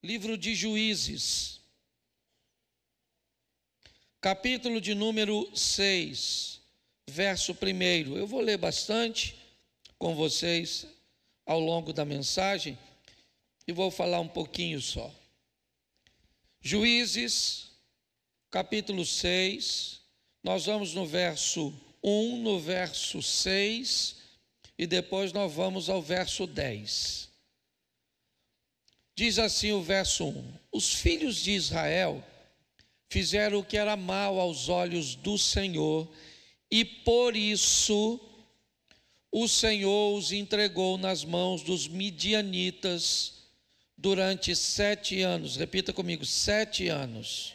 Livro de Juízes, capítulo de número 6, verso 1. Eu vou ler bastante com vocês ao longo da mensagem e vou falar um pouquinho só. Juízes, capítulo 6, nós vamos no verso 1, no verso 6 e depois nós vamos ao verso 10. Diz assim o verso 1: Os filhos de Israel fizeram o que era mal aos olhos do Senhor, e por isso o Senhor os entregou nas mãos dos midianitas durante 7 anos. Repita comigo: 7 anos.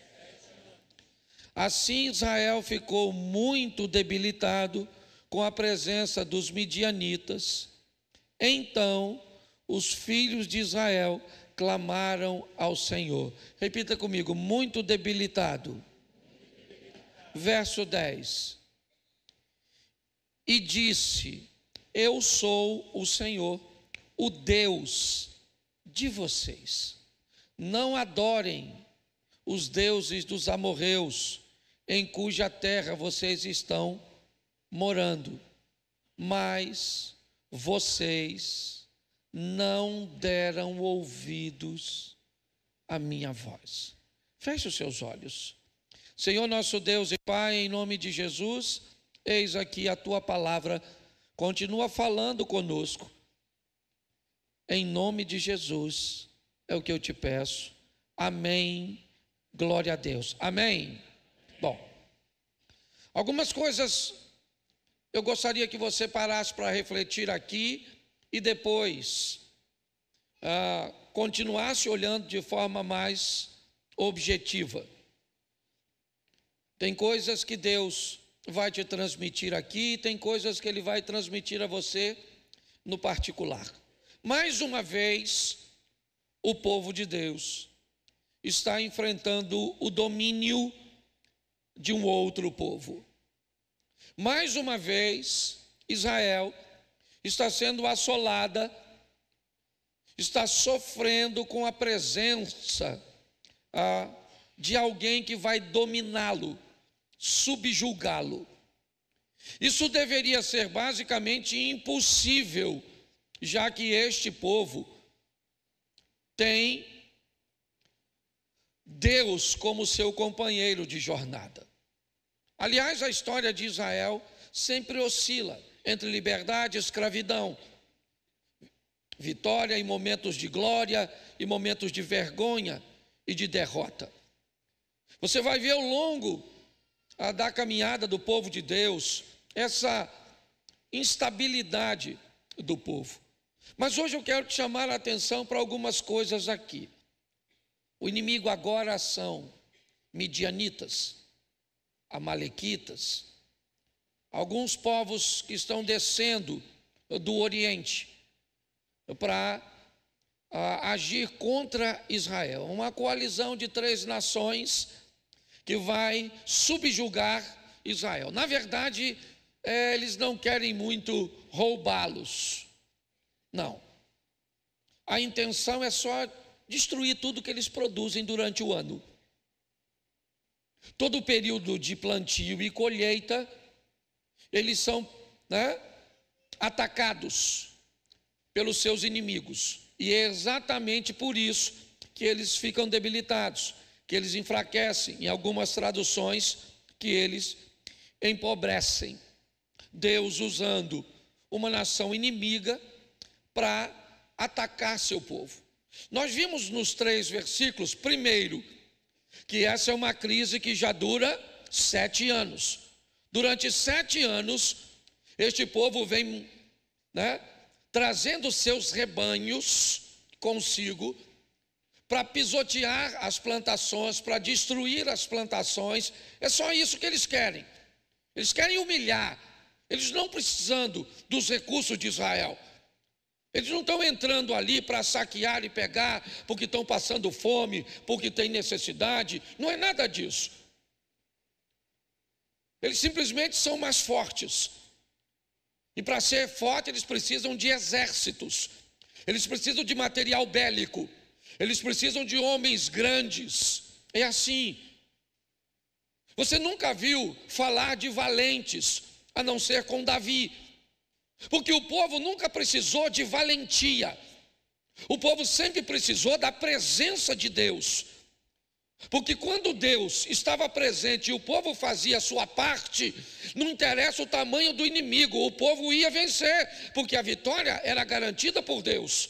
Assim Israel ficou muito debilitado com a presença dos midianitas. Então os filhos de Israel clamaram ao Senhor. Repita comigo: muito debilitado. Verso 10. E disse: Eu sou o Senhor, o Deus de vocês. Não adorem os deuses dos amorreus, em cuja terra vocês estão morando. Mas vocês não deram ouvidos à minha voz. Feche os seus olhos. Senhor nosso Deus e Pai, em nome de Jesus, eis aqui a tua palavra, continua falando conosco. Em nome de Jesus, é o que eu te peço. Amém. Glória a Deus. Amém. Bom, algumas coisas eu gostaria que você parasse para refletir aqui e depois continuasse olhando de forma mais objetiva. Tem coisas que Deus vai te transmitir aqui, tem coisas que Ele vai transmitir a você no particular. Mais uma vez, o povo de Deus está enfrentando o domínio de um outro povo. Mais uma vez, Israel está sendo assolada, está sofrendo com a presença de alguém que vai dominá-lo, subjugá-lo. Isso deveria ser basicamente impossível, já que este povo tem Deus como seu companheiro de jornada. Aliás, a história de Israel sempre oscila entre liberdade e escravidão, vitória em momentos de glória e momentos de vergonha e de derrota. Você vai ver ao longo da caminhada do povo de Deus essa instabilidade do povo. Mas hoje eu quero te chamar a atenção para algumas coisas aqui. O inimigo agora são midianitas, amalequitas, alguns povos que estão descendo do Oriente para agir contra Israel. Uma coalizão de 3 nações que vai subjugar Israel. Na verdade, eles não querem muito roubá-los. Não. A intenção é só destruir tudo que eles produzem durante o ano. Todo o período de plantio e colheita, eles são atacados pelos seus inimigos. E é exatamente por isso que eles ficam debilitados, que eles enfraquecem. Em algumas traduções, que eles empobrecem. Deus usando uma nação inimiga para atacar seu povo. Nós vimos nos 3 versículos, primeiro, que essa é uma crise que já dura 7 anos. Durante 7 anos, este povo vem trazendo seus rebanhos consigo para pisotear as plantações, para destruir as plantações. É só isso que eles querem. Eles querem humilhar. Eles não precisando dos recursos de Israel. Eles não estão entrando ali para saquear e pegar porque estão passando fome, porque tem necessidade. Não é nada disso. Eles simplesmente são mais fortes. E para ser forte, eles precisam de exércitos. Eles precisam de material bélico. Eles precisam de homens grandes. É assim. Você nunca viu falar de valentes, a não ser com Davi. Porque o povo nunca precisou de valentia. O povo sempre precisou da presença de Deus. Porque quando Deus estava presente e o povo fazia a sua parte, não interessa o tamanho do inimigo, o povo ia vencer, porque a vitória era garantida por Deus.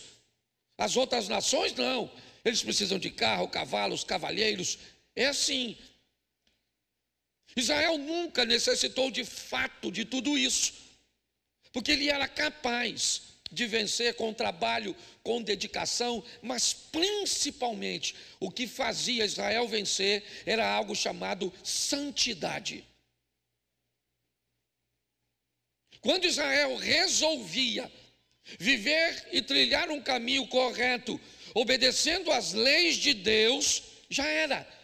As outras nações não, eles precisam de carro, cavalos, cavalheiros, é assim. Israel nunca necessitou de fato de tudo isso, porque ele era capaz de vencer com trabalho, com dedicação, mas principalmente o que fazia Israel vencer era algo chamado santidade. Quando Israel resolvia viver e trilhar um caminho correto, obedecendo às leis de Deus, já era.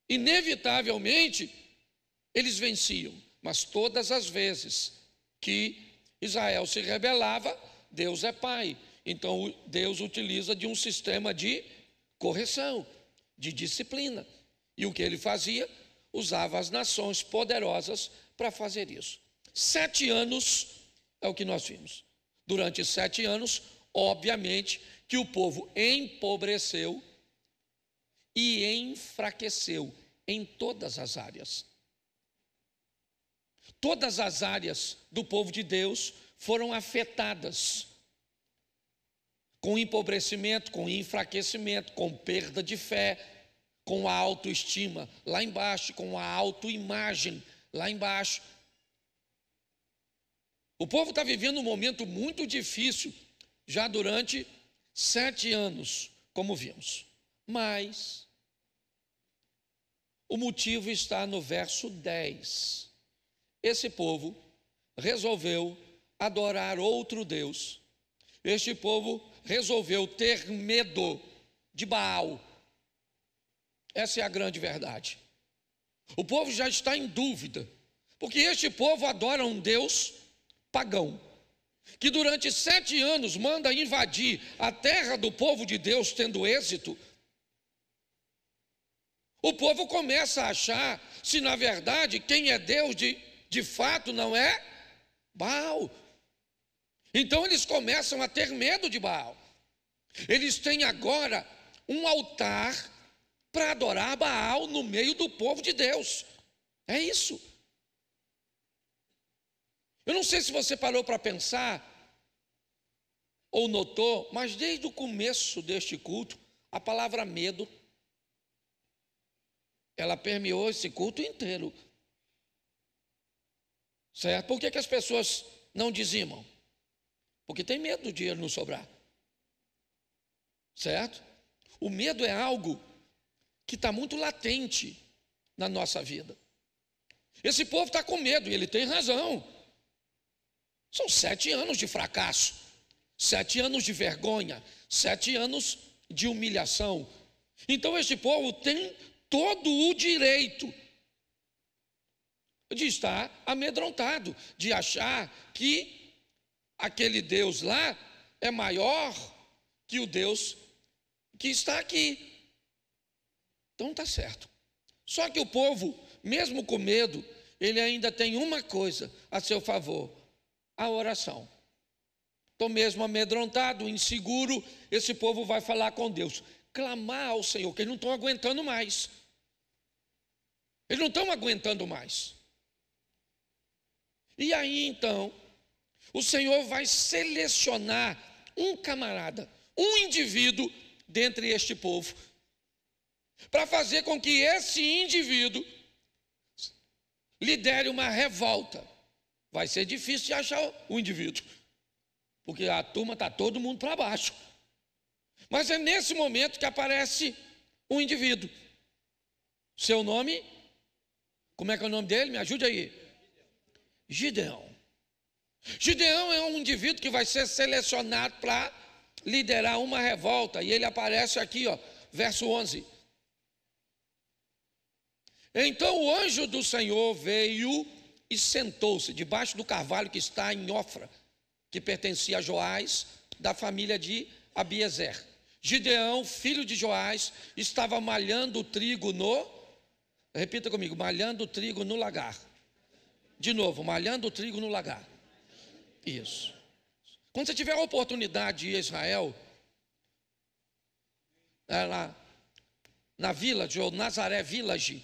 Inevitavelmente, eles venciam, mas todas as vezes que Israel se rebelava, Deus é pai. Então Deus utiliza de um sistema de correção, de disciplina. E o que ele fazia? Usava as nações poderosas para fazer isso. 7 anos é o que nós vimos. Durante 7 anos, obviamente, que o povo empobreceu e enfraqueceu em todas as áreas. Todas as áreas do povo de Deus foram afetadas com empobrecimento, com enfraquecimento, com perda de fé, com a autoestima lá embaixo, com a autoimagem lá embaixo. O povo está vivendo um momento muito difícil já durante 7 anos, como vimos. Mas o motivo está no verso 10. Esse povo resolveu adorar outro Deus. Este povo resolveu ter medo de Baal. Essa é a grande verdade. O povo já está em dúvida, porque este povo adora um Deus pagão, que durante 7 anos manda invadir a terra do povo de Deus, tendo êxito. O povo começa a achar se na verdade quem é Deus de fato não é Baal. Então eles começam a ter medo de Baal. Eles têm agora um altar para adorar Baal no meio do povo de Deus. É isso. Eu não sei se você parou para pensar ou notou, mas desde o começo deste culto, a palavra medo, ela permeou esse culto inteiro. Certo? Por que as pessoas não dizimam? Porque tem medo do dinheiro não sobrar. Certo? O medo é algo que está muito latente na nossa vida. Esse povo está com medo e ele tem razão. São 7 anos de fracasso, 7 anos de vergonha, 7 anos de humilhação. Então este povo tem todo o direito de estar amedrontado, de achar que aquele Deus lá é maior que o Deus que está aqui. Então está certo. Só que o povo, mesmo com medo, ele ainda tem uma coisa a seu favor: a oração. Então, mesmo amedrontado, inseguro, esse povo vai falar com Deus, clamar ao Senhor, que eles não estão aguentando mais. Eles não estão aguentando mais. E aí então, o Senhor vai selecionar um camarada, um indivíduo dentre este povo, para fazer com que esse indivíduo lidere uma revolta. Vai ser difícil de achar o indivíduo, porque a turma está todo mundo para baixo. Mas é nesse momento que aparece um indivíduo. Seu nome? Como é que é o nome dele? Me ajude aí. Gideão. Gideão é um indivíduo que vai ser selecionado para liderar uma revolta. E ele aparece aqui, ó, verso 11. Então o anjo do Senhor veio e sentou-se debaixo do carvalho que está em Ofra, que pertencia a Joás, da família de Abiezer. Gideão, filho de Joás, estava malhando o trigo repita comigo, malhando o trigo no lagar. De novo, malhando o trigo no lagar. Isso. Quando você tiver a oportunidade de ir a Israel, lá na Village, ou Nazaré Village,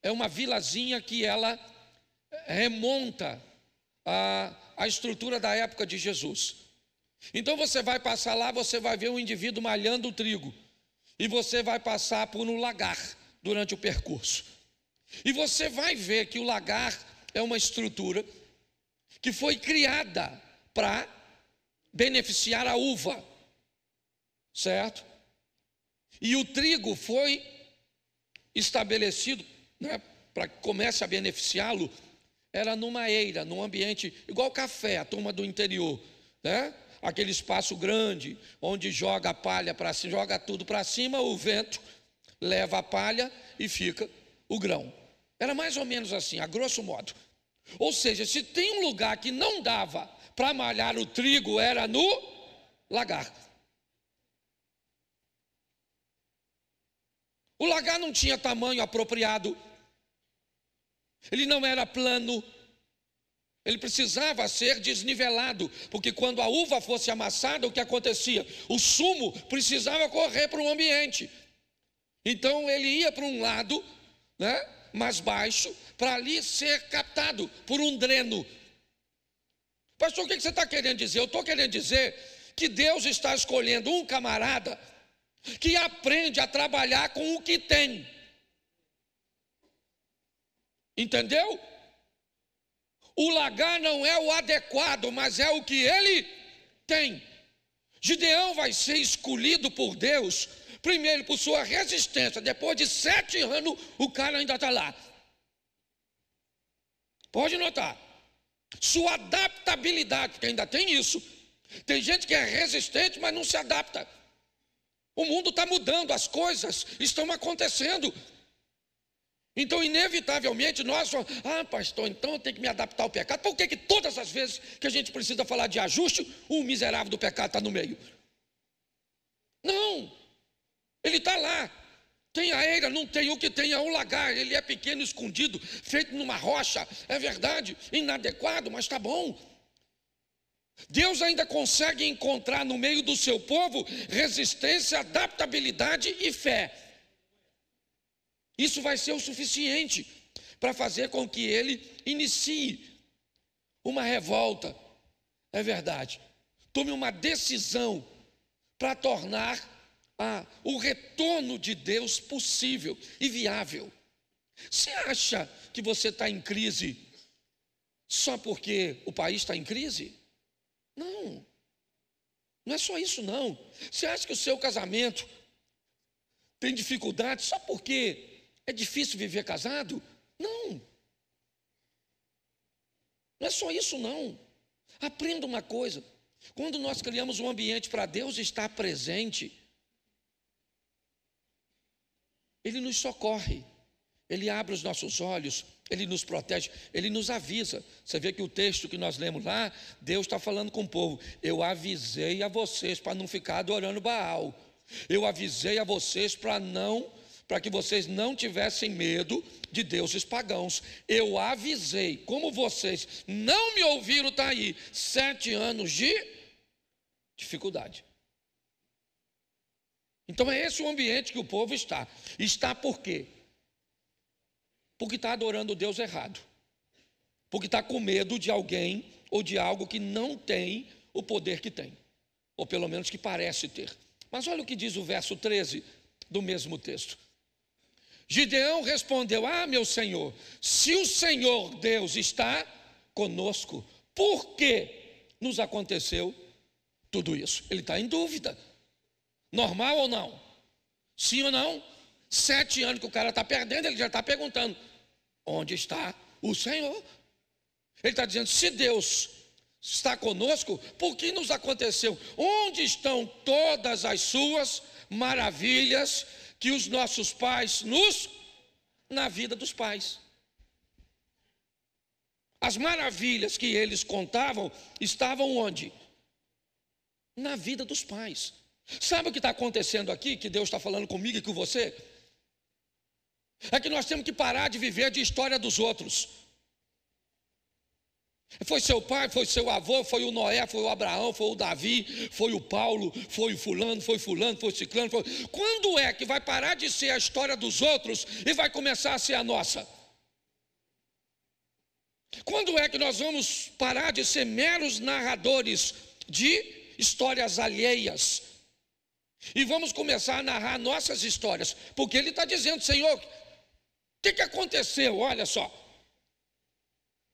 é uma vilazinha que ela remonta a estrutura da época de Jesus. Então você vai passar lá, você vai ver um indivíduo malhando o trigo, e você vai passar por um lagar durante o percurso, e você vai ver que o lagar é uma estrutura que foi criada para beneficiar a uva, certo? E o trigo foi estabelecido, né, para que comece a beneficiá-lo, era numa eira, num ambiente igual café, a turma do interior, né? Aquele espaço grande, onde joga a palha para cima, joga tudo para cima, o vento leva a palha e fica o grão. Era mais ou menos assim, a grosso modo. Ou seja, se tem um lugar que não dava para malhar o trigo, era no lagar. O lagar não tinha tamanho apropriado, ele não era plano, ele precisava ser desnivelado, porque quando a uva fosse amassada, o que acontecia? O sumo precisava correr para um ambiente. Então ele ia para um lado, né, mais baixo, para ali ser captado por um dreno. Pastor, o que você está querendo dizer? Eu estou querendo dizer que Deus está escolhendo um camarada que aprende a trabalhar com o que tem. Entendeu? O lagar não é o adequado, mas é o que ele tem. Gideão vai ser escolhido por Deus, primeiro por sua resistência. Depois de 7 anos, o cara ainda está lá. Pode notar. Sua adaptabilidade, porque ainda tem isso. Tem gente que é resistente, mas não se adapta. O mundo está mudando, as coisas estão acontecendo. Então, inevitavelmente, nós falamos, pastor, então eu tenho que me adaptar ao pecado. Por que todas as vezes que a gente precisa falar de ajuste, o miserável do pecado está no meio? Não, ele está lá. Tem a eira, não tem, o que tem é um lagar, ele é pequeno, escondido, feito numa rocha, é verdade, inadequado, mas está bom. Deus ainda consegue encontrar no meio do seu povo resistência, adaptabilidade e fé. Isso vai ser o suficiente para fazer com que ele inicie uma revolta, é verdade. Tome uma decisão para tornar o retorno de Deus possível e viável. Você acha que você está em crise só porque o país está em crise? Não, não é só isso não. Você acha que o seu casamento tem dificuldade só porque é difícil viver casado? Não, não é só isso não. Aprenda uma coisa, quando nós criamos um ambiente para Deus estar presente, Ele nos socorre, Ele abre os nossos olhos, Ele nos protege, Ele nos avisa. Você vê que o texto que nós lemos lá, Deus está falando com o povo: eu avisei a vocês para não ficar adorando Baal, eu avisei a vocês para que vocês não tivessem medo de deuses pagãos. Eu avisei, como vocês não me ouviram, está aí 7 anos de dificuldade. Então é esse o ambiente que o povo está. Está por quê? Porque está adorando o Deus errado. Porque está com medo de alguém ou de algo que não tem o poder que tem. Ou pelo menos que parece ter. Mas olha o que diz o verso 13 do mesmo texto. Gideão respondeu: meu Senhor, se o Senhor Deus está conosco, por que nos aconteceu tudo isso? Ele está em dúvida. Normal ou não? Sim ou não? 7 anos que o cara está perdendo, ele já está perguntando: onde está o Senhor? Ele está dizendo: se Deus está conosco, por que nos aconteceu? Onde estão todas as suas maravilhas que os nossos pais na vida dos pais? As maravilhas que eles contavam estavam onde? Na vida dos pais. Sabe o que está acontecendo aqui, que Deus está falando comigo e com você? É que nós temos que parar de viver de história dos outros. Foi seu pai, foi seu avô, foi o Noé, foi o Abraão, foi o Davi, foi o Paulo, foi o fulano, foi ciclano. Quando é que vai parar de ser a história dos outros e vai começar a ser a nossa? Quando é que nós vamos parar de ser meros narradores de histórias alheias e vamos começar a narrar nossas histórias? Porque ele está dizendo: Senhor, o que aconteceu? Olha só,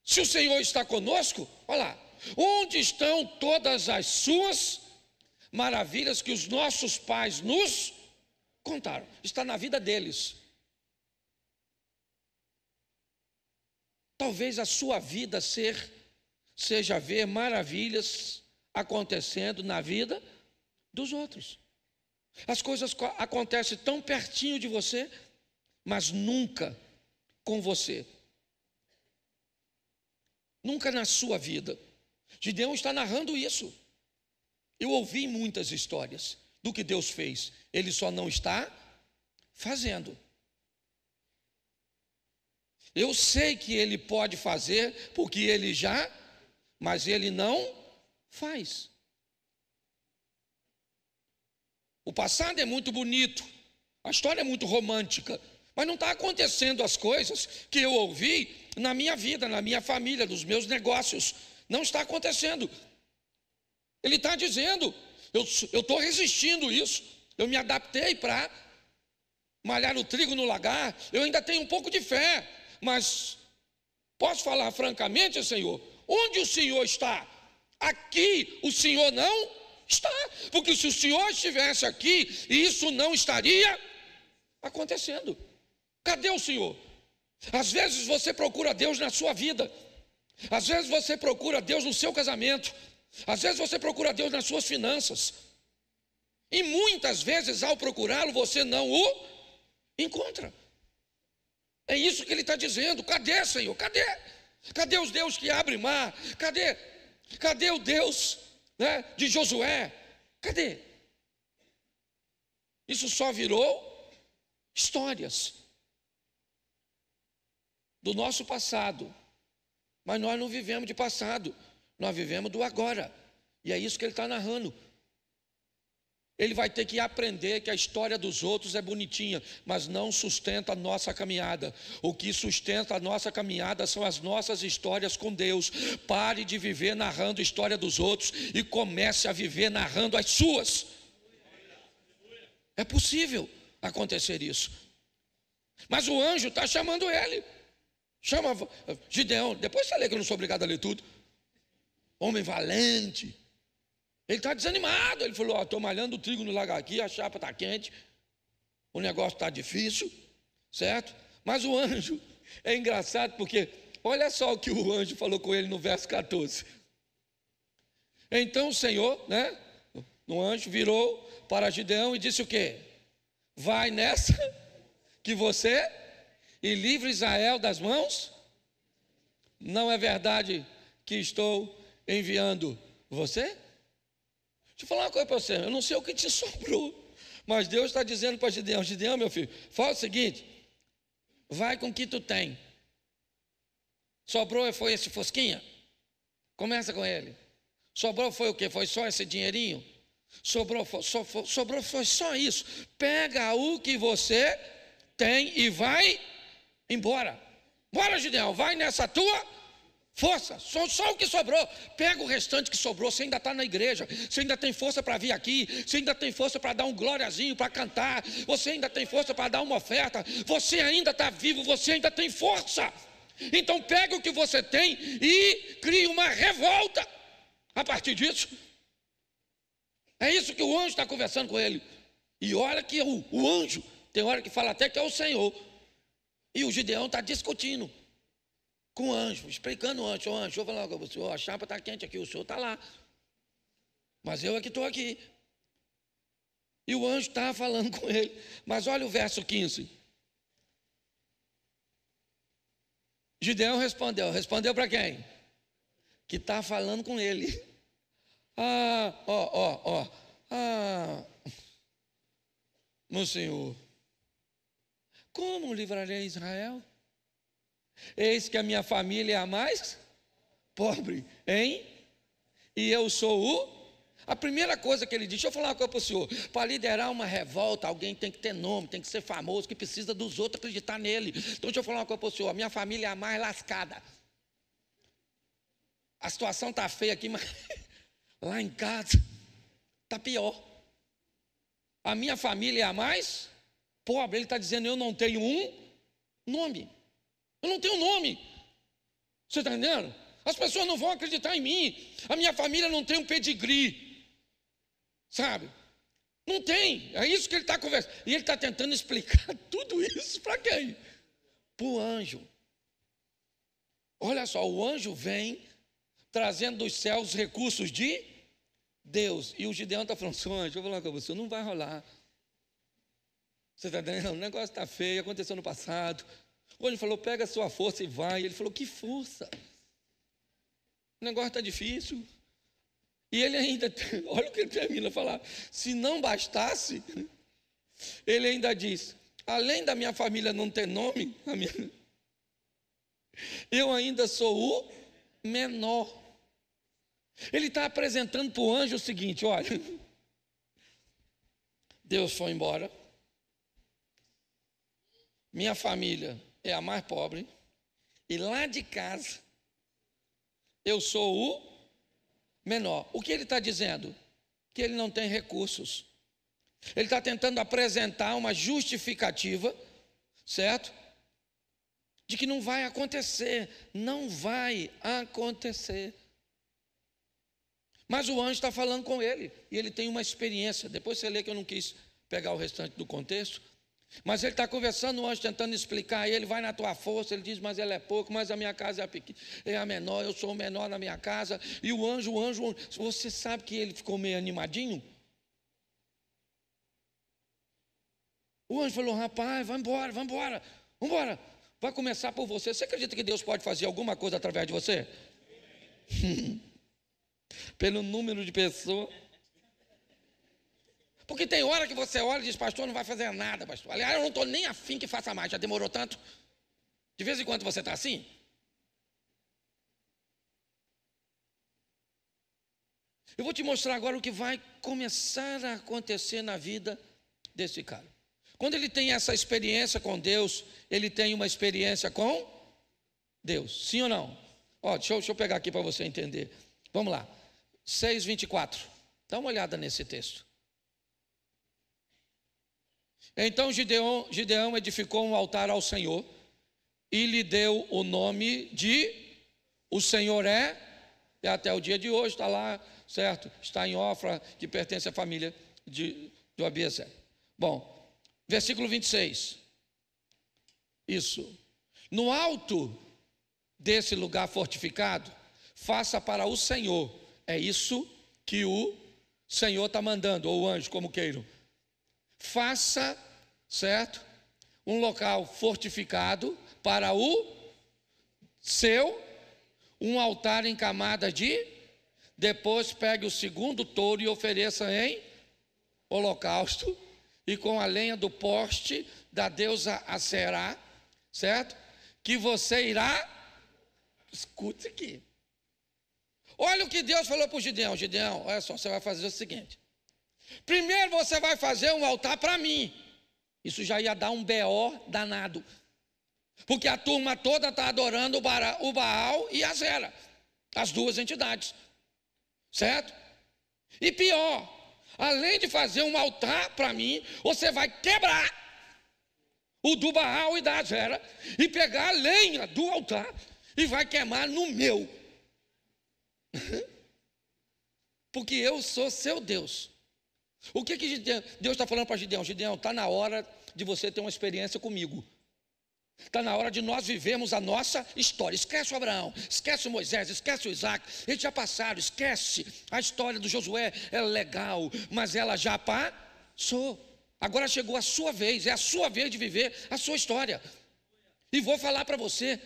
se o Senhor está conosco, olha lá, onde estão todas as suas maravilhas que os nossos pais nos contaram? Está na vida deles. Talvez a sua vida seja ver maravilhas acontecendo na vida dos outros. As coisas acontecem tão pertinho de você, mas nunca com você. Nunca na sua vida. Gideão está narrando isso. Eu ouvi muitas histórias do que Deus fez. Ele só não está fazendo. Eu sei que ele pode fazer, porque ele já, mas ele não faz. O passado é muito bonito, a história é muito romântica, mas não está acontecendo as coisas que eu ouvi na minha vida, na minha família, nos meus negócios. Não está acontecendo. Ele está dizendo: eu estou resistindo isso, eu me adaptei para malhar o trigo no lagar, eu ainda tenho um pouco de fé, mas posso falar francamente, Senhor, onde o Senhor está? Aqui o Senhor não está, porque se o Senhor estivesse aqui, isso não estaria acontecendo. Cadê o Senhor? Às vezes você procura Deus na sua vida, às vezes você procura Deus no seu casamento, às vezes você procura Deus nas suas finanças, e muitas vezes ao procurá-lo você não o encontra. É isso que ele está dizendo. Cadê, Senhor? Cadê? Cadê os Deus que abre mar? Cadê o Deus, né, de Josué? Cadê? Isso só virou histórias do nosso passado, mas nós não vivemos de passado, nós vivemos do agora, e é isso que ele está narrando. Ele vai ter que aprender que a história dos outros é bonitinha, mas não sustenta a nossa caminhada. O que sustenta a nossa caminhada são as nossas histórias com Deus. Pare de viver narrando a história dos outros e comece a viver narrando as suas. É possível acontecer isso. Mas o anjo está chamando ele. Chama Gideão. Depois você lê, que eu não sou obrigado a ler tudo. Homem valente. Ele está desanimado. Ele falou: estou malhando o trigo no lagar aqui, a chapa está quente, o negócio está difícil, certo? Mas o anjo, é engraçado porque olha só o que o anjo falou com ele no verso 14. Então o Senhor, né, o anjo virou para Gideão e disse o quê? Vai nessa que você e livre Israel das mãos. Não é verdade que estou enviando você? Deixa eu falar uma coisa para você, eu não sei o que te sobrou, mas Deus está dizendo para Gideão: Gideão, meu filho, fala o seguinte, vai com o que tu tem. Sobrou foi esse fosquinha? Começa com ele. Sobrou foi o quê? Foi só esse dinheirinho? Sobrou foi só isso. Pega o que você tem e vai embora. Bora, Gideão, vai nessa tua força, só o que sobrou. Pega o restante que sobrou. Você ainda está na igreja, você ainda tem força para vir aqui, você ainda tem força para dar um gloriazinho, para cantar, você ainda tem força para dar uma oferta, você ainda está vivo, você ainda tem força. Então pega o que você tem e crie uma revolta a partir disso. É isso que o anjo está conversando com ele. E olha que o anjo tem hora que fala até que é o Senhor. E o Gideão está discutindo com o anjo, explicando o anjo: o anjo, deixa eu falar com você, a chapa está quente aqui, o senhor está lá, mas eu é que estou aqui. E o anjo estava falando com ele. Mas olha o verso 15. Gideão respondeu para quem? Que está falando com ele. Ah, meu Senhor, como livrarei Israel? Eis que a minha família é a mais pobre, hein? E eu sou o... A primeira coisa que ele diz, deixa eu falar uma coisa para o senhor, para liderar uma revolta, alguém tem que ter nome, tem que ser famoso, que precisa dos outros acreditar nele. Então deixa eu falar uma coisa para o senhor, a minha família é a mais lascada. A situação está feia aqui, mas lá em casa está pior. A minha família é a mais pobre. Ele está dizendo, eu não tenho um nome. Eu não tenho nome. Você está entendendo? As pessoas não vão acreditar em mim. A minha família não tem um pedigree. Sabe? Não tem. É isso que ele está conversando. E ele está tentando explicar tudo isso para quem? Para o anjo. Olha só, o anjo vem trazendo dos céus recursos de Deus. E o Gideão está falando, seu anjo, eu vou falar com você, não vai rolar. Você está entendendo? O negócio está feio, aconteceu no passado. O anjo falou, pega a sua força e vai. Ele falou, que força? O negócio está difícil. E ele ainda, olha o que ele termina a falar, se não bastasse, ele ainda diz, além da minha família não ter nome, eu ainda sou o menor. Ele está apresentando para o anjo o seguinte, olha, Deus foi embora, minha família é a mais pobre, e lá de casa, eu sou o menor. O que ele está dizendo? Que ele não tem recursos. Ele está tentando apresentar uma justificativa, certo? De que não vai acontecer. Não vai acontecer. Mas o anjo está falando com ele. E ele tem uma experiência. Depois você lê que eu não quis pegar o restante do contexto. Mas ele está conversando, o anjo tentando explicar, ele vai na tua força, ele diz, mas ela é pouco, mas a minha casa é a pequena, é a menor, eu sou o menor na minha casa, e o anjo, você sabe que ele ficou meio animadinho? O anjo falou, rapaz, vai embora, vai começar por você. Você acredita que Deus pode fazer alguma coisa através de você? Pelo número de pessoas. Porque tem hora que você olha e diz, pastor, não vai fazer nada, pastor. Aliás, eu não estou nem afim que faça mais, já demorou tanto. De vez em quando você está assim. Eu vou te mostrar agora o que vai começar a acontecer na vida desse cara. Quando ele tem essa experiência com Deus, ele tem uma experiência com Deus. Sim ou não? Ó, deixa eu pegar aqui para você entender. Vamos lá. 6:24. Dá uma olhada nesse texto. Então Gideão edificou um altar ao Senhor e lhe deu o nome de o Senhor é até o dia de hoje, está lá, certo? Está em Ofra, que pertence à família de Abiezer. Bom, versículo 26. Isso. No alto desse lugar fortificado, faça para o Senhor. É isso que o Senhor está mandando, ou o anjo, como queiram. Faça, certo? Um local fortificado para o seu, um altar em camada de, depois pegue o segundo touro e ofereça em holocausto, e com a lenha do poste da deusa Aserá, certo? Que você irá, escute aqui. Olha o que Deus falou para o Gideão. Gideão, olha só, você vai fazer o seguinte. Primeiro você vai fazer um altar para mim. Isso já ia dar um BO danado. Porque a turma toda está adorando o Baal e a Asera, as duas entidades. Certo? E pior, além de fazer um altar para mim, você vai quebrar o do Baal e da Asera e pegar a lenha do altar e vai queimar no meu. Porque eu sou seu Deus. O que Deus está falando para Gideão? Gideão, está na hora de você ter uma experiência comigo. Está na hora de nós vivermos a nossa história. Esquece o Abraão, esquece o Moisés, esquece o Isaac. Eles já passaram, esquece. A história do Josué é legal, mas ela já passou. Agora chegou a sua vez, é a sua vez de viver a sua história. E vou falar para você,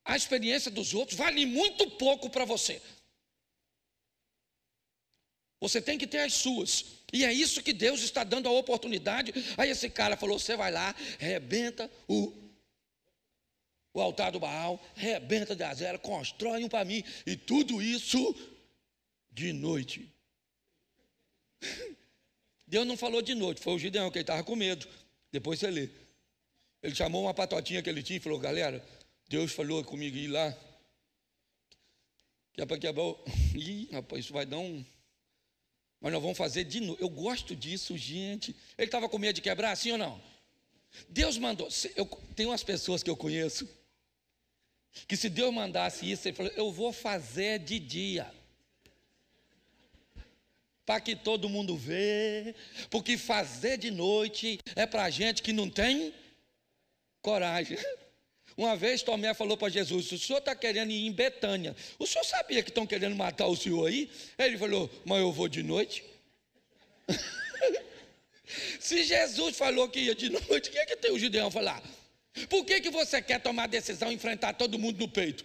a experiência dos outros vale muito pouco para você. Você tem que ter as suas. E é isso que Deus está dando a oportunidade. Aí esse cara falou: você vai lá, rebenta o altar do Baal, rebenta de Azera, constrói um para mim. E tudo isso de noite. Deus não falou de noite, foi o Gideão, que ele estava com medo. Depois você lê. Ele chamou uma patotinha que ele tinha e falou: galera, Deus falou comigo ir lá, que é para quebrar o... Ih, rapaz, isso vai dar um... Mas nós vamos fazer de novo. Eu gosto disso, gente. Ele estava com medo de quebrar, sim ou não? Deus mandou. Tem umas pessoas que eu conheço, que se Deus mandasse isso, ele falou: eu vou fazer de dia, para que todo mundo vê, porque fazer de noite é para gente que não tem coragem. Uma vez Tomé falou para Jesus: o senhor está querendo ir em Betânia, o senhor sabia que estão querendo matar o senhor aí? Ele falou: mas eu vou de noite. Se Jesus falou que ia de noite, o que é que tem o Gideão falar? Por que você quer tomar a decisão e enfrentar todo mundo no peito?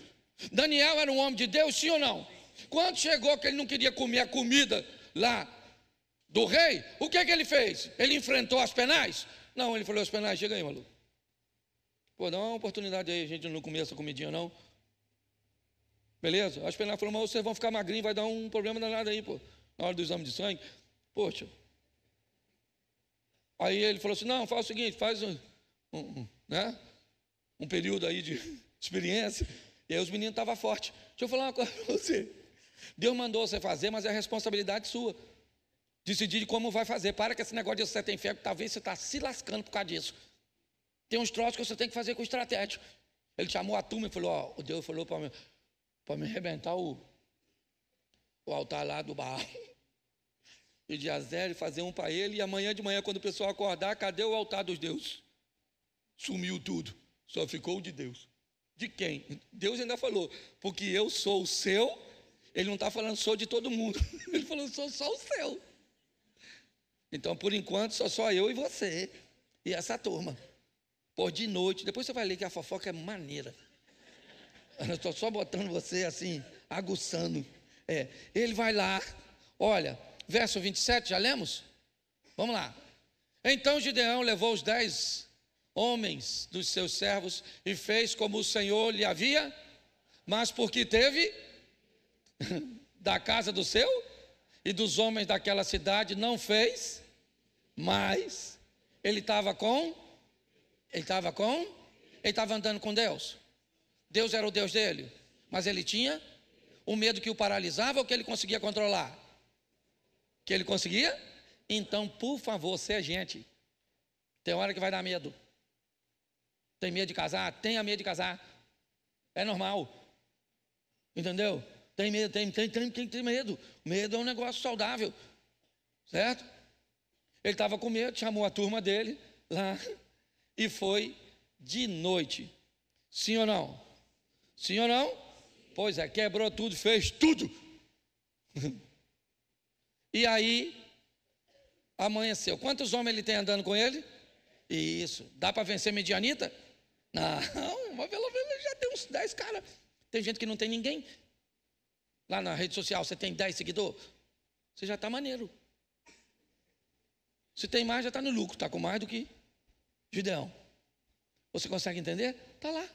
Daniel era um homem de Deus, sim ou não? Quando chegou que ele não queria comer a comida lá do rei, o que é que ele fez? Ele enfrentou as penais? Não, ele falou: as penais, chega aí, maluco. Pô, dá uma oportunidade aí, a gente não comer essa comidinha não. Beleza? As penais falaram: mas vocês vão ficar magrinhos, vai dar um problema danado aí, pô, na hora do exame de sangue. Poxa. Aí ele falou assim: não, faz o seguinte, faz um período aí de experiência. E aí os meninos estavam fortes. Deixa eu falar uma coisa para você. Deus mandou você fazer, mas é responsabilidade sua. Decidir como vai fazer. Para que esse negócio de você tem fé, talvez você está se lascando por causa disso. Tem uns troços que você tem que fazer com estratégia. Ele chamou a turma e falou: ó, Deus falou para me arrebentar o altar lá do Baal e de Azera, e fazer um para ele. E amanhã de manhã, quando o pessoal acordar, cadê o altar dos deuses? Sumiu tudo, só ficou o de Deus. De quem? Deus ainda falou: porque eu sou o seu. Ele não está falando sou de todo mundo. Ele falou: sou só o seu. Então, por enquanto, só eu e você e essa turma. Por de noite, depois você vai ler que a fofoca é maneira. Eu estou só botando você assim, aguçando. Ele vai lá, olha, verso 27, já lemos? Vamos lá. Então Gideão levou os 10 homens dos seus servos e fez como o Senhor lhe havia, mas porque teve da casa do seu e dos homens daquela cidade, não fez, mas ele estava andando com Deus. Deus era o Deus dele, mas ele tinha o medo que o paralisava ou que ele conseguia controlar? Que ele conseguia? Então, por favor, seja gente. Tem hora que vai dar medo. Tem medo de casar? Tenha medo de casar. É normal. Entendeu? Tem medo, tem medo. Medo é um negócio saudável. Certo? Ele estava com medo, chamou a turma dele lá e foi de noite. Sim ou não? Sim ou não? Pois é, quebrou tudo, fez tudo. E aí, amanheceu. Quantos homens ele tem andando com ele? Isso. Dá para vencer Midianita? Não, mas pelo menos já tem uns 10 caras. Tem gente que não tem ninguém. Lá na rede social você tem 10 seguidores. Você já está maneiro. Se tem mais, já está no lucro. Está com mais do que Gideão. Você consegue entender? Está lá.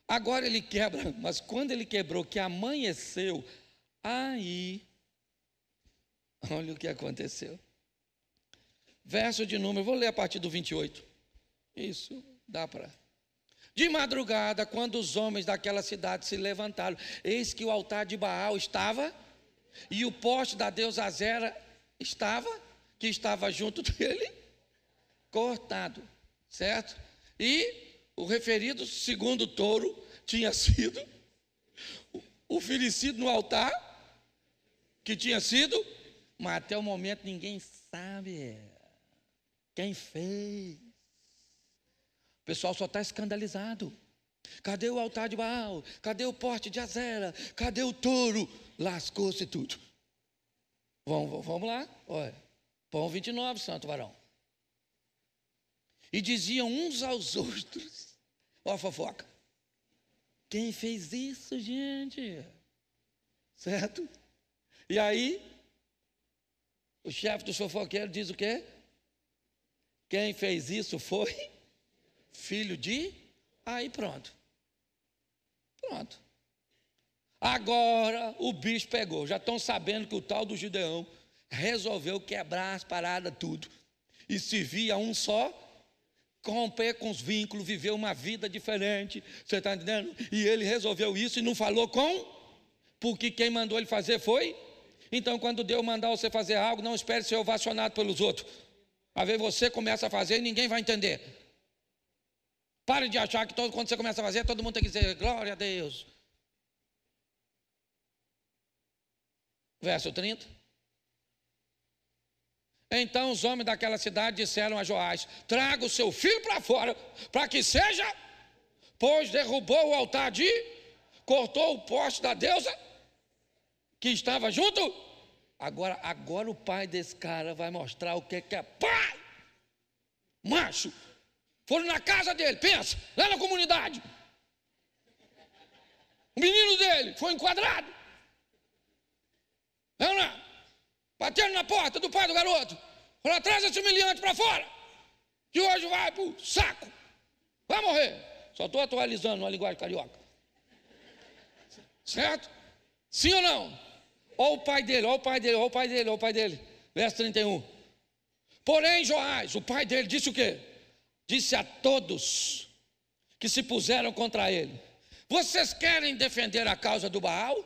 Agora ele quebra, mas quando ele quebrou, que amanheceu, aí, olha o que aconteceu. Verso de número, vou ler a partir do 28. Isso, dá para. De madrugada, quando os homens daquela cidade se levantaram, eis que o altar de Baal estava, e o poste da deusa Azera que estava junto dele, cortado, certo? E o referido segundo touro tinha sido oferecido no altar, que tinha sido, mas até o momento ninguém sabe quem fez. O pessoal só está escandalizado. Cadê o altar de Baal? Cadê o poste de Azera? Cadê o touro? Lascou-se tudo. Vamos lá, olha. Pão 29, santo varão. E diziam uns aos outros, ó a fofoca, quem fez isso, gente? Certo? E aí, O chefe dos fofoqueiros diz o quê? Quem fez isso foi filho de... Aí pronto. Pronto. Agora o bicho pegou. Já estão sabendo que o tal do Gideão resolveu quebrar as paradas tudo. E servir a um só, romper com os vínculos, viver uma vida diferente. Você está entendendo? E ele resolveu isso e não falou com... Porque quem mandou ele fazer foi... Então, quando Deus mandar você fazer algo, não espere ser ovacionado pelos outros. Às vezes você começa a fazer e ninguém vai entender. Pare de achar que quando você começa a fazer, todo mundo tem que dizer glória a Deus. Verso 30. Então os homens daquela cidade disseram a Joás: traga o seu filho para fora, para que seja, pois derrubou o altar cortou o poste da deusa que estava junto. Agora o pai desse cara vai mostrar o que é pai. Macho. Foram na casa dele, pensa, lá na comunidade. O menino dele foi enquadrado. Vamos lá. Bateram na porta do pai do garoto. Falou: traz esse humilhante para fora, que hoje vai para o saco. Vai morrer. Só estou atualizando na linguagem carioca. Certo? Sim ou não? Olha o pai dele, olha o pai dele, olha o pai dele, olha o pai dele. Verso 31. Porém, Joás, o pai dele, disse o quê? Disse a todos que se puseram contra ele: vocês querem defender a causa do Baal?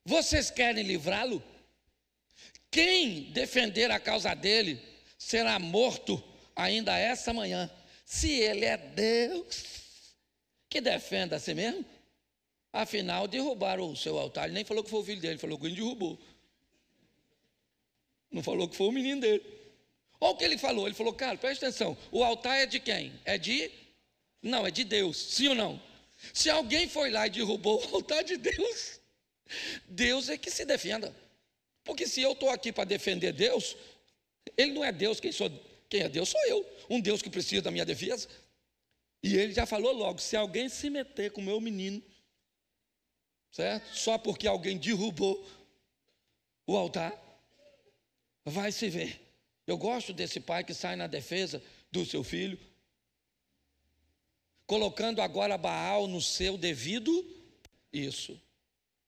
Vocês querem livrá-lo? Quem defender a causa dele será morto ainda essa manhã. Se ele é Deus, que defenda a si mesmo. Afinal, derrubaram o seu altar. Ele nem falou que foi o filho dele, falou que ele derrubou. Não falou que foi o menino dele. Olha o que ele falou. Ele falou: cara, presta atenção, o altar é de quem? Não, é de Deus, sim ou não? Se alguém foi lá e derrubou o altar de Deus, Deus é que se defenda. Porque se eu estou aqui para defender Deus, ele não é Deus, quem é Deus sou eu. Um Deus que precisa da minha defesa. E ele já falou logo: se alguém se meter com o meu menino, certo? Só porque alguém derrubou o altar, vai se ver. Eu gosto desse pai que sai na defesa do seu filho, colocando agora Baal no seu devido. Isso.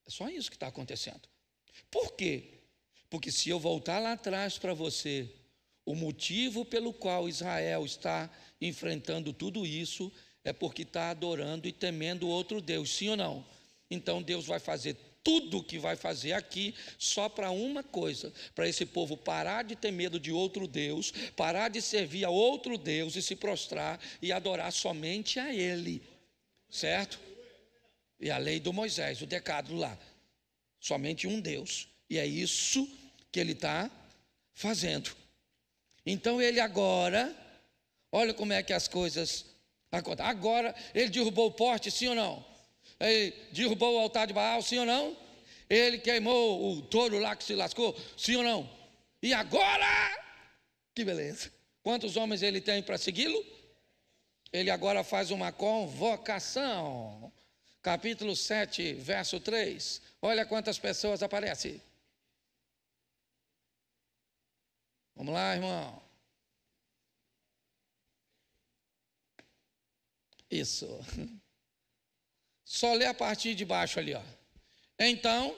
É só isso que está acontecendo. Por quê? Porque se eu voltar lá atrás para você, o motivo pelo qual Israel está enfrentando tudo isso é porque está adorando e temendo outro Deus, sim ou não? Então Deus vai fazer tudo o que vai fazer aqui só para uma coisa: para esse povo parar de ter medo de outro Deus, parar de servir a outro Deus e se prostrar e adorar somente a Ele, certo? E a lei do Moisés, o decálogo lá, somente um Deus. E é isso que ele está fazendo. Então ele agora, olha como é que as coisas acontecem. Agora ele derrubou o poste, sim ou não? Ele derrubou o altar de Baal, sim ou não? Ele queimou o touro lá que se lascou, sim ou não? E agora, que beleza. Quantos homens ele tem para segui-lo? Ele agora faz uma convocação. Capítulo 7, verso 3. Olha quantas pessoas aparecem. Vamos lá, irmão. Isso. Só lê a partir de baixo ali, ó. Então,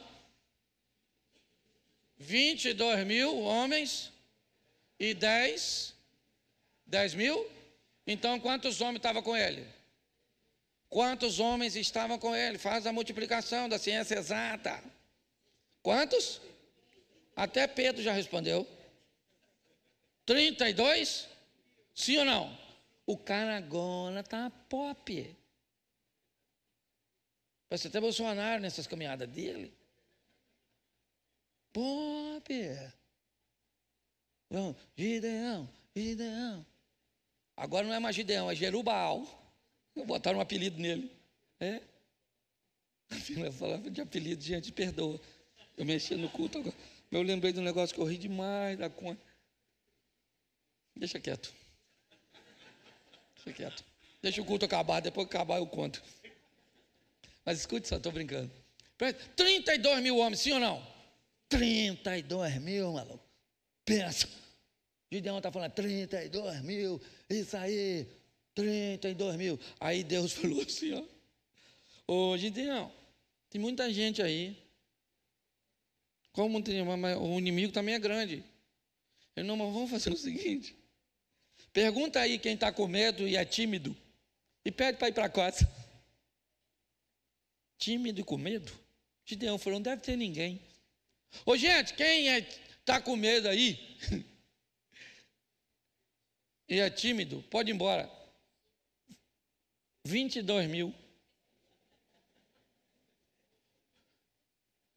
22.000 homens e 10 mil. Então, quantos homens estavam com ele? Quantos homens estavam com ele? Faz a multiplicação da ciência exata. Quantos? Até Pedro já respondeu. 32? Sim ou não? O cara agora está pop. Parece até Bolsonaro nessas caminhadas dele. Pop. Gideão, Gideão. Agora não é mais Gideão, é Jerubbaal. Botaram um apelido nele. É? Eu falava de apelido, gente, perdoa. Eu mexi no culto agora. Eu lembrei de um negócio que eu ri demais da conta. Deixa quieto. Deixa quieto. Deixa o culto acabar, depois que acabar eu conto. Mas escute só, estou brincando. 32.000 homens, sim ou não? 32 mil, maluco. Pensa. Gideão está falando 32 mil, isso aí, 32 mil. Aí Deus falou assim, ó. Ô Gideão, tem muita gente aí. Como tem, o inimigo também é grande. Eu não, mas vamos fazer o seguinte. Pergunta aí quem está com medo e é tímido. E pede para ir para casa. Tímido e com medo? Gideão falou, não deve ter ninguém. Ô gente, quem está com medo aí e é tímido, pode ir embora. 22 mil.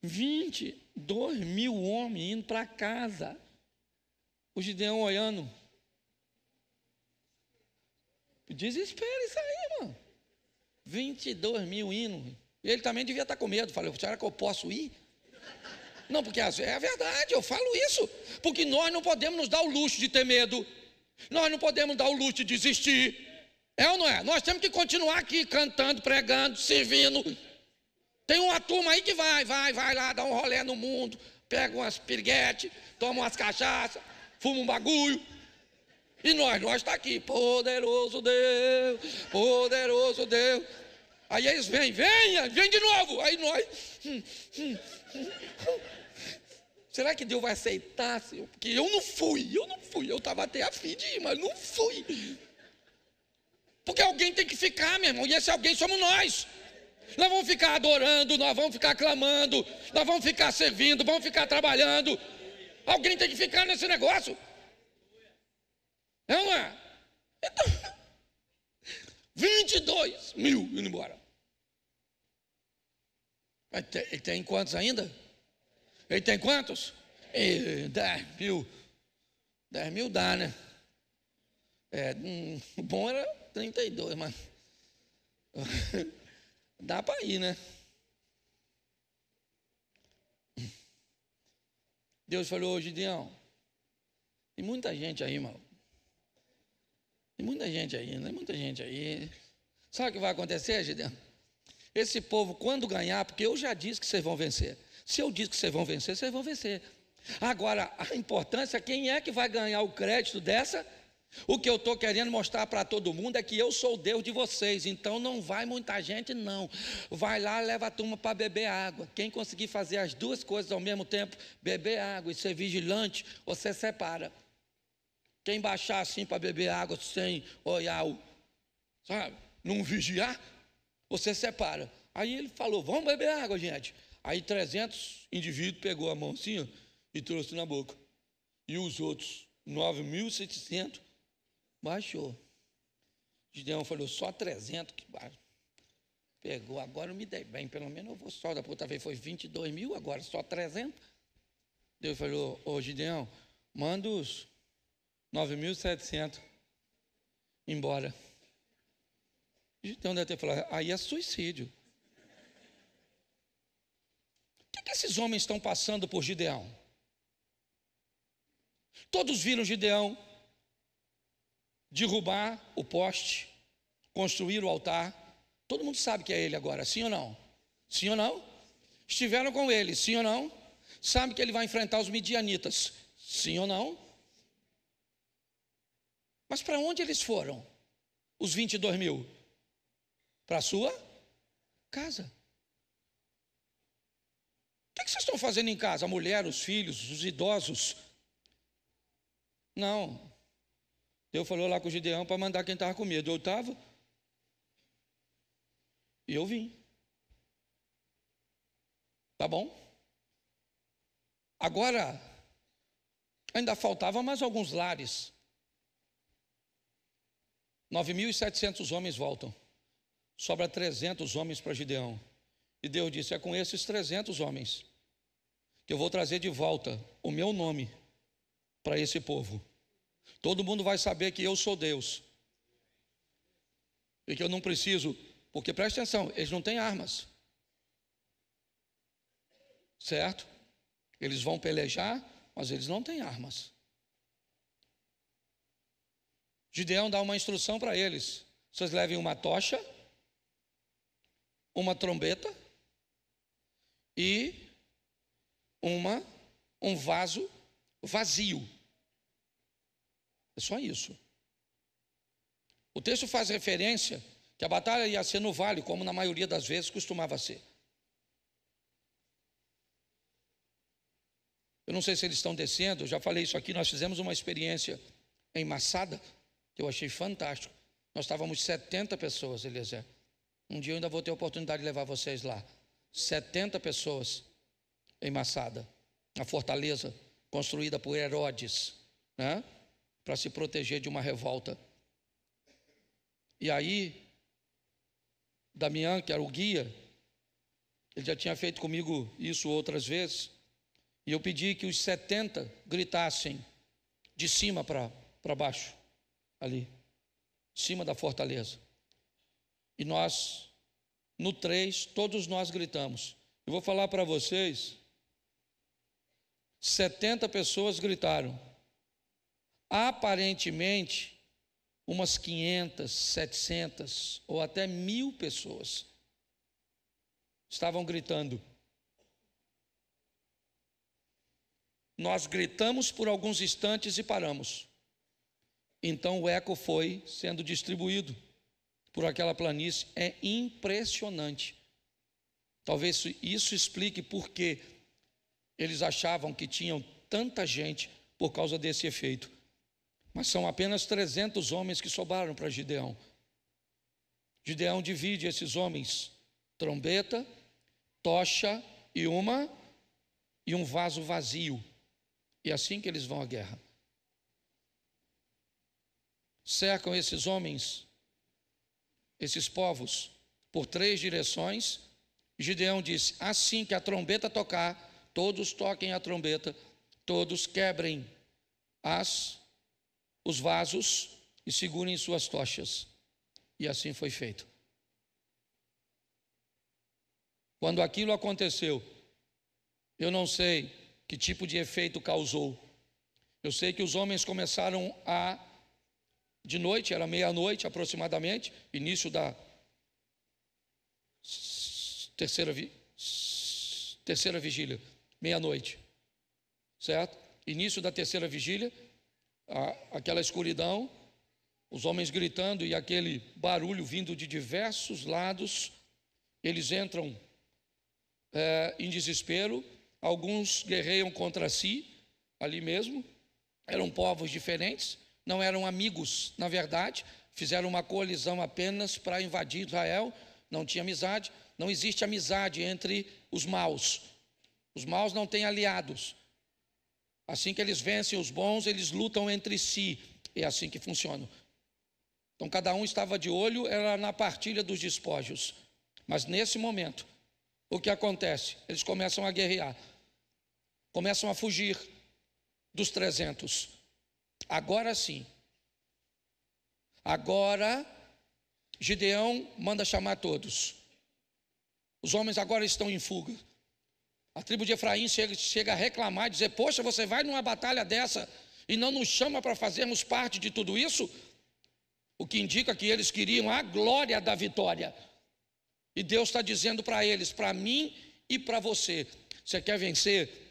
22 mil homens indo para casa. O Gideão olhando. Desespero isso aí, mano. 22 mil indo. Ele também devia estar com medo. Falei, será que eu posso ir? Não, porque é verdade, eu falo isso. Porque nós não podemos nos dar o luxo de ter medo. Nós não podemos dar o luxo de desistir. É ou não é? Nós temos que continuar aqui cantando, pregando, servindo. Tem uma turma aí que vai lá, dá um rolê no mundo, pega umas piriguetes, toma umas cachaças, fuma um bagulho. E nós está aqui, poderoso Deus, poderoso Deus. Aí eles vêm de novo. Aí nós. Será que Deus vai aceitar? Porque eu não fui. Eu estava até a fim de ir, mas não fui. Porque alguém tem que ficar, meu irmão, e esse alguém somos nós. Nós vamos ficar adorando, nós vamos ficar clamando, nós vamos ficar servindo, vamos ficar trabalhando. Alguém tem que ficar nesse negócio. Não é? Então, 22 mil indo embora. Ele tem quantos ainda? Ele tem quantos? 10 mil. 10 mil dá, né? O bom era 32, mas dá para ir, né? Deus falou, Gideão, tem muita gente aí, irmão. Tem muita gente aí, não é muita gente aí. Sabe o que vai acontecer, Gideão? Esse povo, quando ganhar, porque eu já disse que vocês vão vencer. Se eu disse que vocês vão vencer. Agora, a importância, quem é que vai ganhar o crédito dessa? O que eu estou querendo mostrar para todo mundo é que eu sou o Deus de vocês. Então não vai muita gente, não. Vai lá, leva a turma para beber água. Quem conseguir fazer as duas coisas ao mesmo tempo, beber água e ser vigilante, você separa. Quem baixar assim para beber água sem olhar, sabe, não vigiar, você separa. Aí ele falou, vamos beber água, gente. Aí 300 indivíduos pegou a mão assim, ó, e trouxe na boca. E os outros, 9.700, baixou. Gideão falou, só 300 que baixou. Pegou, agora eu me dei bem, pelo menos eu vou só, da outra vez foi 22 mil, agora só 300. Deus falou, ô Gideão, manda os 9.700 embora. Gideão deve ter falado, aí é suicídio. O que esses homens estão passando por Gideão? Todos viram Gideão derrubar o poste, construir o altar. Todo mundo sabe que é ele agora, sim ou não? Sim ou não? Estiveram com ele, sim ou não? Sabe que ele vai enfrentar os midianitas, sim ou não? Mas para onde eles foram? Os 22 mil? Para a sua casa. O que vocês estão fazendo em casa? A mulher, os filhos, os idosos? Não. Deus falou lá com o Gideão para mandar quem estava com medo. Eu estava. E eu vim. Tá bom? Agora, ainda faltavam mais alguns lares. 9.700 homens voltam. Sobra 300 homens para Gideão. E Deus disse, é com esses 300 homens que eu vou trazer de volta o meu nome para esse povo. Todo mundo vai saber que eu sou Deus. E que eu não preciso, porque preste atenção, eles não têm armas. Certo? Eles vão pelejar, mas eles não têm armas. Gideão dá uma instrução para eles. Vocês levem uma tocha, uma trombeta e uma um vaso vazio. É só isso. O texto faz referência que a batalha ia ser no vale, como na maioria das vezes costumava ser. Eu não sei se eles estão descendo, eu já falei isso aqui, nós fizemos uma experiência em Massada, que eu achei fantástico. Nós estávamos 70 pessoas, Eliezer. Um dia eu ainda vou ter a oportunidade de levar vocês lá. 70 pessoas em Massada, a fortaleza construída por Herodes, né, para se proteger de uma revolta. E aí, Damião, que era o guia, ele já tinha feito comigo isso outras vezes, e eu pedi que os 70 gritassem de cima para baixo, ali, em cima da fortaleza. E nós, no 3, todos nós gritamos. Eu vou falar para vocês, 70 pessoas gritaram. Aparentemente, umas 500, 700 ou até 1000 pessoas estavam gritando. Nós gritamos por alguns instantes e paramos. Então o eco foi sendo distribuído por aquela planície. É impressionante. Talvez isso explique por que eles achavam que tinham tanta gente por causa desse efeito. Mas são apenas 300 homens que sobraram para Gideão. Gideão divide esses homens: trombeta, tocha e um vaso vazio. E é assim que eles vão à guerra. Cercam esses homens, esses povos, por 3 direções. Gideão disse: assim que a trombeta tocar, todos toquem a trombeta, todos quebrem os vasos e segurem suas tochas. E assim foi feito. Quando aquilo aconteceu, eu não sei que tipo de efeito causou. Eu sei que os homens começaram de noite, era meia-noite aproximadamente, início da terceira vigília, meia-noite, certo? Início da terceira vigília, aquela escuridão, os homens gritando e aquele barulho vindo de diversos lados. Eles entram em desespero. Alguns guerreiam contra si, ali mesmo. Eram povos diferentes, não eram amigos, na verdade. Fizeram uma coalizão apenas para invadir Israel. Não tinha amizade. Não existe amizade entre os maus. Os maus não têm aliados. Assim que eles vencem os bons, eles lutam entre si. É assim que funciona. Então cada um estava de olho, era na partilha dos despojos. Mas nesse momento, o que acontece? Eles começam a guerrear. Começam a fugir dos 300. Agora sim. Agora, Gideão manda chamar todos. Os homens agora estão em fuga. A tribo de Efraim chega a reclamar, dizer: poxa, você vai numa batalha dessa e não nos chama para fazermos parte de tudo isso? O que indica que eles queriam a glória da vitória. E Deus está dizendo para eles, para mim e para você: você quer vencer?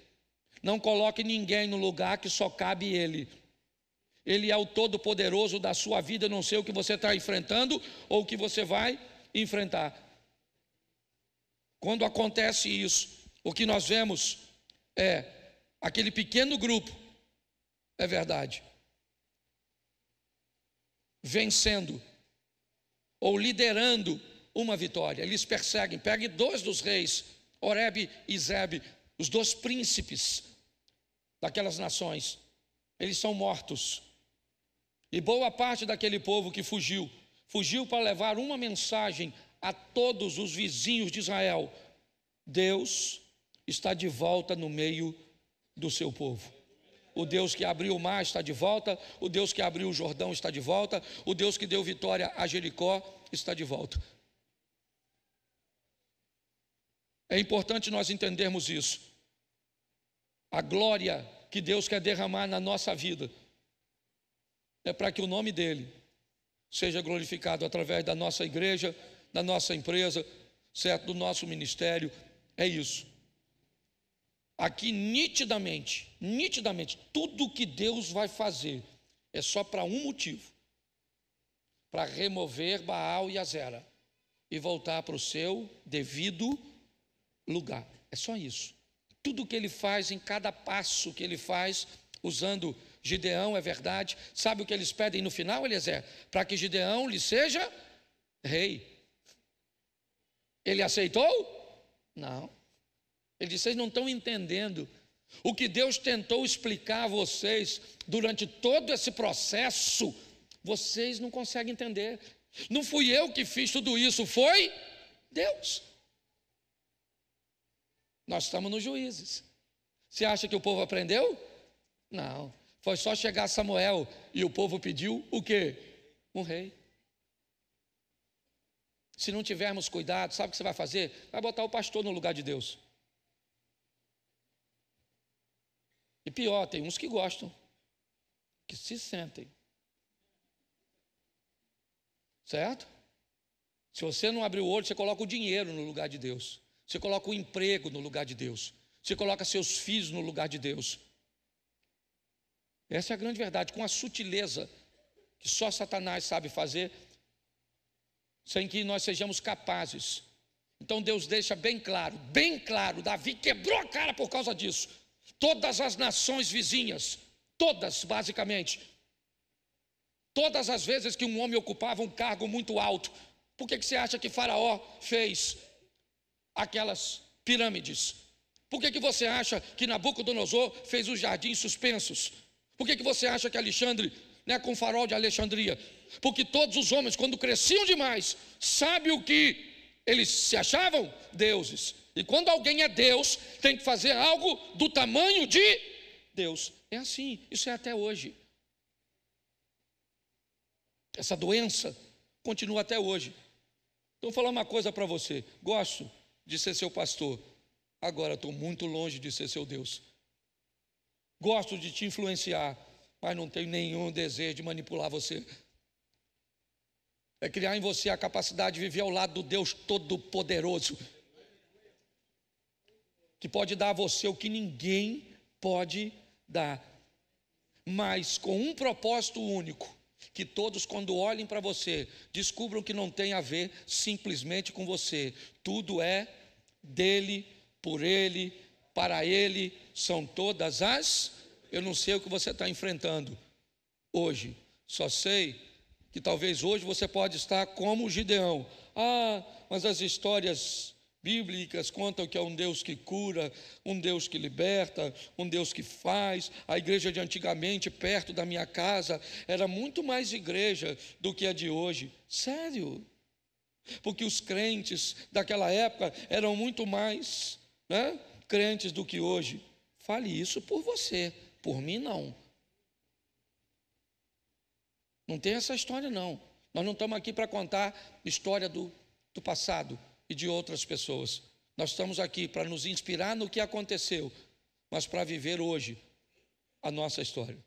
Não coloque ninguém no lugar que só cabe Ele. Ele é o todo-poderoso da sua vida. Eu não sei o que você está enfrentando ou o que você vai enfrentar. Quando acontece isso, o que nós vemos é aquele pequeno grupo, é verdade, vencendo ou liderando uma vitória. Eles perseguem. Pegue 2 dos reis, Oreb e Zebe, os 2 príncipes daquelas nações. Eles são mortos. E boa parte daquele povo que fugiu para levar uma mensagem a todos os vizinhos de Israel: Deus está de volta no meio do seu povo. O Deus que abriu o mar está de volta, o Deus que abriu o Jordão está de volta, o Deus que deu vitória a Jericó está de volta. É importante nós entendermos isso. A glória que Deus quer derramar na nossa vida é para que o nome dEle seja glorificado através da nossa igreja, da nossa empresa, certo? Do nosso ministério. É isso. aqui nitidamente, tudo que Deus vai fazer é só para um motivo: para remover Baal e Azera e voltar para o seu devido lugar. É só isso. Tudo que ele faz, em cada passo que ele faz, usando Gideão, é verdade. Sabe o que eles pedem no final, Eliezer? Para que Gideão lhe seja rei. Ele aceitou? Não. Ele disse: vocês não estão entendendo. O que Deus tentou explicar a vocês durante todo esse processo, vocês não conseguem entender. Não fui eu que fiz tudo isso, foi Deus. Nós estamos nos Juízes. Você acha que o povo aprendeu? Não. Foi só chegar Samuel e o povo pediu o quê? Um rei. Se não tivermos cuidado, sabe o que você vai fazer? Vai botar o pastor no lugar de Deus. E pior, tem uns que gostam, que se sentem. Certo? Se você não abrir o olho, você coloca o dinheiro no lugar de Deus. Você coloca o emprego no lugar de Deus. Você coloca seus filhos no lugar de Deus. Essa é a grande verdade, com a sutileza que só Satanás sabe fazer, sem que nós sejamos capazes. Então Deus deixa bem claro, Davi quebrou a cara por causa disso. Todas as nações vizinhas, todas basicamente, todas as vezes que um homem ocupava um cargo muito alto, por que você acha que Faraó fez aquelas pirâmides? Por que você acha que Nabucodonosor fez os jardins suspensos? Por que você acha que Alexandre, com o farol de Alexandria? Porque todos os homens, quando cresciam demais, sabe o que eles se achavam? Deuses. E quando alguém é Deus, tem que fazer algo do tamanho de Deus. É assim, isso é até hoje. Essa doença continua até hoje. Então, vou falar uma coisa para você. Gosto de ser seu pastor. Agora estou muito longe de ser seu Deus. Gosto de te influenciar, mas não tenho nenhum desejo de manipular você. É criar em você a capacidade de viver ao lado do Deus Todo-Poderoso, que pode dar a você o que ninguém pode dar, mas com um propósito único: que todos, quando olhem para você, descubram que não tem a ver simplesmente com você. Tudo é dele, por ele, para ele, são todas as... Eu não sei o que você está enfrentando hoje, só sei que talvez hoje você pode estar como Gideão. Mas as histórias bíblicas contam que é um Deus que cura, um Deus que liberta, um Deus que faz. A igreja de antigamente, perto da minha casa, era muito mais igreja do que a de hoje. Sério? Porque os crentes daquela época eram muito mais, crentes do que hoje. Fale isso por você, por mim não. Não tem essa história não. Nós não estamos aqui para contar história do passado e de outras pessoas. Nós estamos aqui para nos inspirar no que aconteceu, mas para viver hoje a nossa história.